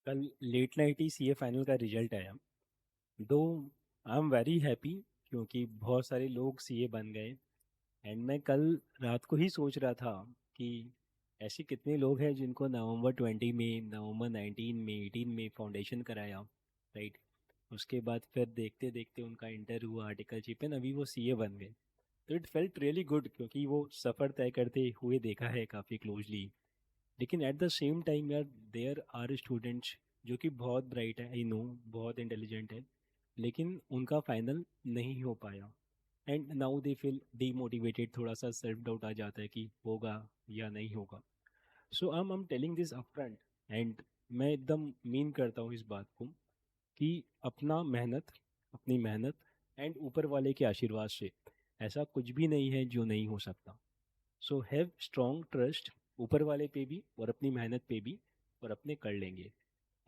कल late night ही CA final का result आया। दो आई एम वेरी हैप्पी क्योंकि बहुत सारे लोग सीए बन गए। एंड मैं कल रात को ही सोच रहा था कि ऐसे कितने लोग हैं जिनको नवंबर 20 में, नवंबर 19 में, 18 में फाउंडेशन कराया, राइट। उसके बाद फिर देखते देखते उनका इंटर हुआ, आर्टिकलशिप एंड अभी वो सीए बन गए। तो इट फेल्ट रियली गुड क्योंकि वो सफ़र तय करते हुए देखा है काफ़ी क्लोजली। लेकिन एट द सेम टाइम यार, देयर आर स्टूडेंट्स जो कि बहुत ब्राइट है, आई नो, बहुत इंटेलिजेंट है, लेकिन उनका फाइनल नहीं हो पाया। And now they feel demotivated, थोड़ा सा सेल्फ डाउट आ जाता है कि होगा या नहीं होगा। So I am telling this upfront. And मैं एकदम मीन करता हूँ इस बात को कि अपना मेहनत, अपनी मेहनत एंड ऊपर वाले के आशीर्वाद से ऐसा कुछ भी नहीं है जो नहीं हो सकता। सो हैव स्ट्रॉन्ग ट्रस्ट ऊपर वाले पे भी और अपनी मेहनत पे भी, और अपने कर लेंगे।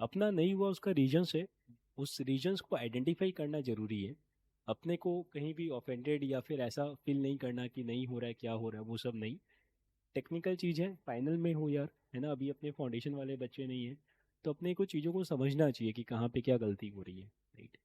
अपना नहीं हुआ उसका रीजंस है, उस रीजंस को आइडेंटिफाई करना ज़रूरी है। अपने को कहीं भी ऑफेंडेड या फिर ऐसा फील नहीं करना कि नहीं हो रहा है, क्या हो रहा है, वो सब नहीं। टेक्निकल चीज़ है, फाइनल में हो यार, है ना, अभी अपने फाउंडेशन वाले बच्चे नहीं हैं। तो अपने को चीज़ों को समझना चाहिए कि कहाँ पे क्या गलती हो रही है, राइट।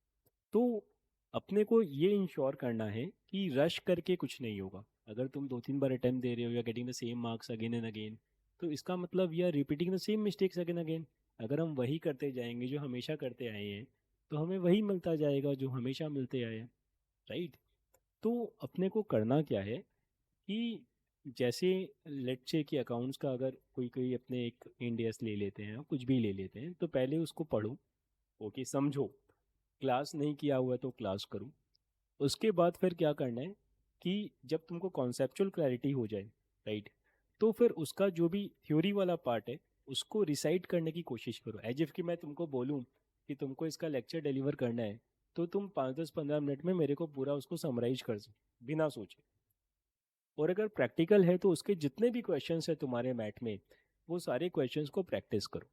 तो अपने को ये इंश्योर करना है कि रश करके कुछ नहीं होगा। अगर तुम 2-3 बार अटेम्प्ट दे रहे हो या getting the same marks again and again, तो इसका मतलब यह repeating the same mistakes again again. अगर हम वही करते जाएंगे जो हमेशा करते आए हैं, तो हमें वही मिलता जाएगा जो हमेशा मिलते आए हैं, राइट। तो अपने को करना क्या है कि जैसे लेट्स से कि अकाउंट्स का अगर कोई कोई अपने एक इंडियस ले लेते हैं, कुछ भी ले लेते हैं, तो पहले उसको पढ़ो, ओके, समझो। क्लास नहीं किया हुआ है तो क्लास करो। उसके बाद फिर क्या करना है कि जब तुमको कॉन्सेप्चुअल क्लैरिटी हो जाए, राइट, तो फिर उसका जो भी थ्योरी वाला पार्ट है उसको रिसाइट करने की कोशिश करो। एज इफ कि मैं तुमको बोलूँ कि तुमको इसका लेक्चर डिलीवर करना है, तो तुम 5-10-15 मिनट में मेरे को पूरा उसको समराइज कर सो बिना सोचे। और अगर प्रैक्टिकल है तो उसके जितने भी क्वेश्चंस हैं तुम्हारे मैथ में, वो सारे क्वेश्चंस को प्रैक्टिस करो।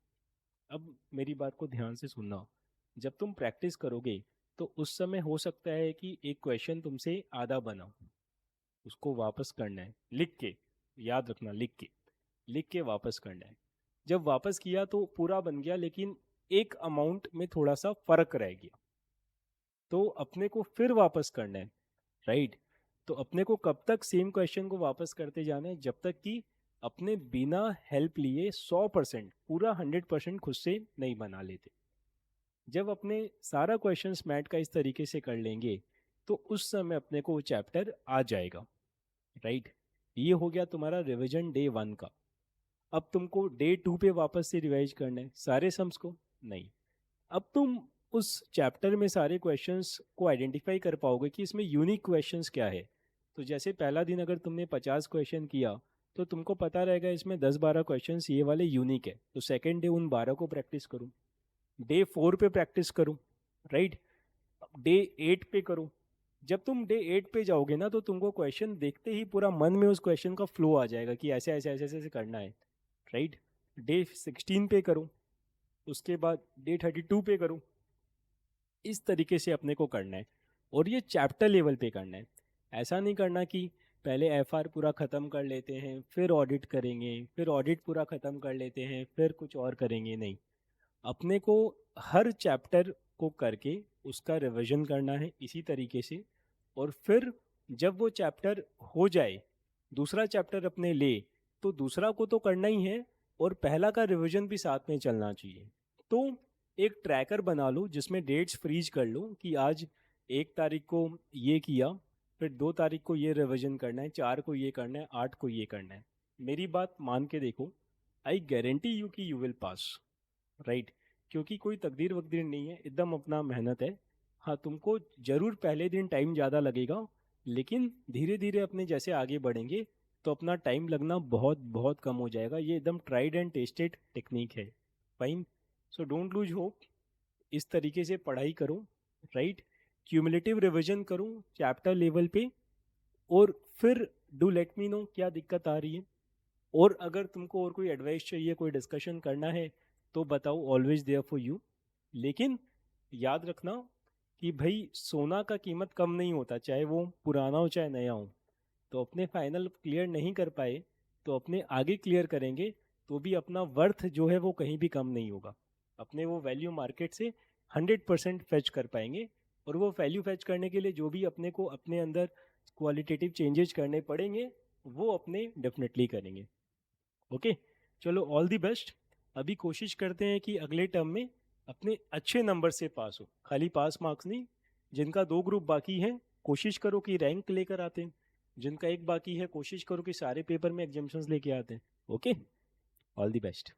अब मेरी बात को ध्यान से सुनना। जब तुम प्रैक्टिस करोगे तो उस समय हो सकता है कि एक क्वेश्चन तुमसे आधा बना, उसको वापस करना है लिख के। याद रखना, लिख के वापस करना है। जब वापस किया तो पूरा बन गया, लेकिन एक अमाउंट में थोड़ा सा फर्क रह गया, तो अपने को फिर वापस करना है, राइट। तो अपने को कब तक सेम क्वेश्चन को वापस करते जाना है, जब तक कि अपने बिना हेल्प लिए 100%, पूरा 100% खुद से नहीं बना लेते। जब अपने सारा क्वेश्चंस मैट का इस तरीके से कर लेंगे, तो उस समय अपने को वो चैप्टर आ जाएगा, राइट। ये हो गया तुम्हारा रिवीजन डे 1 का। अब तुमको डे 2 पे वापस से रिवाइज करना है सारे सम्स को। नहीं, अब तुम उस चैप्टर में सारे क्वेश्चंस को आइडेंटिफाई कर पाओगे कि इसमें यूनिक क्वेश्चंस क्या है। तो जैसे पहला दिन अगर तुमने 50 क्वेश्चन किया, तो तुमको पता रहेगा इसमें 10-12 क्वेश्चंस ये वाले यूनिक है, तो सेकेंड डे उन 12 को प्रैक्टिस करूँ, डे 4 पे प्रैक्टिस करूँ, राइट, डे 8 पे करूँ। जब तुम डे 8 पे जाओगे ना, तो तुमको क्वेश्चन देखते ही पूरा मन में उस क्वेश्चन का फ्लो आ जाएगा कि ऐसे ऐसे ऐसे ऐसे ऐसे करना है, राइट। डे 16 पे करूँ, उसके बाद डे 32 पे करूँ। इस तरीके से अपने को करना है, और ये चैप्टर लेवल पे करना है। ऐसा नहीं करना कि पहले एफआर पूरा ख़त्म कर लेते हैं फिर ऑडिट करेंगे, फिर ऑडिट पूरा ख़त्म कर लेते हैं फिर कुछ और करेंगे, नहीं। अपने को हर चैप्टर को करके उसका रिवीजन करना है इसी तरीके से। और फिर जब वो चैप्टर हो जाए, दूसरा चैप्टर अपने ले, तो दूसरा को तो करना ही है, और पहला का रिवीजन भी साथ में चलना चाहिए। तो एक ट्रैकर बना लो जिसमें डेट्स फ्रीज कर लो कि आज 1 तारीख को ये किया, फिर 2 तारीख को ये रिवीजन करना है, 4 को ये करना है, 8 को ये करना है। मेरी बात मान के देखो, आई गारंटी यू कि यू विल पास, राइट। क्योंकि कोई तकदीर वकदीर नहीं है, एकदम अपना मेहनत है। हाँ, तुमको जरूर पहले दिन टाइम ज़्यादा लगेगा, लेकिन धीरे धीरे अपने जैसे आगे बढ़ेंगे तो अपना टाइम लगना बहुत बहुत कम हो जाएगा। ये एकदम ट्राइड एंड टेस्टेड टेक्निक है, fine. So don't lose hope. इस तरीके से पढ़ाई करो, राइट। क्यूमुलेटिव रिवीजन करो चैप्टर लेवल पे, और फिर डू लेट मी नो क्या दिक्कत आ रही है। और अगर तुमको और कोई एडवाइस चाहिए, कोई डिस्कशन करना है, तो बताओ, ऑलवेज देयर फॉर यू। लेकिन याद रखना कि भाई सोना का कीमत कम नहीं होता, चाहे वो पुराना हो चाहे नया हो। तो अपने फाइनल क्लियर नहीं कर पाए, तो अपने आगे क्लियर करेंगे, तो भी अपना वर्थ जो है वो कहीं भी कम नहीं होगा। अपने वो वैल्यू मार्केट से 100% फेच कर पाएंगे। और वो वैल्यू फेच करने के लिए जो भी अपने को अपने अंदर क्वालिटेटिव चेंजेस करने पड़ेंगे वो अपने डेफिनेटली करेंगे। ओके, चलो ऑल दी बेस्ट। अभी कोशिश करते हैं कि अगले टर्म में अपने अच्छे नंबर से पास हो, खाली पास मार्क्स नहीं। जिनका 2 ग्रुप बाकी है कोशिश करो कि रैंक लेकर आते हैं, जिनका एक बाकी है कोशिश करो कि सारे पेपर में एग्जाम्पशंस लेके आते हैं। Okay, all the best.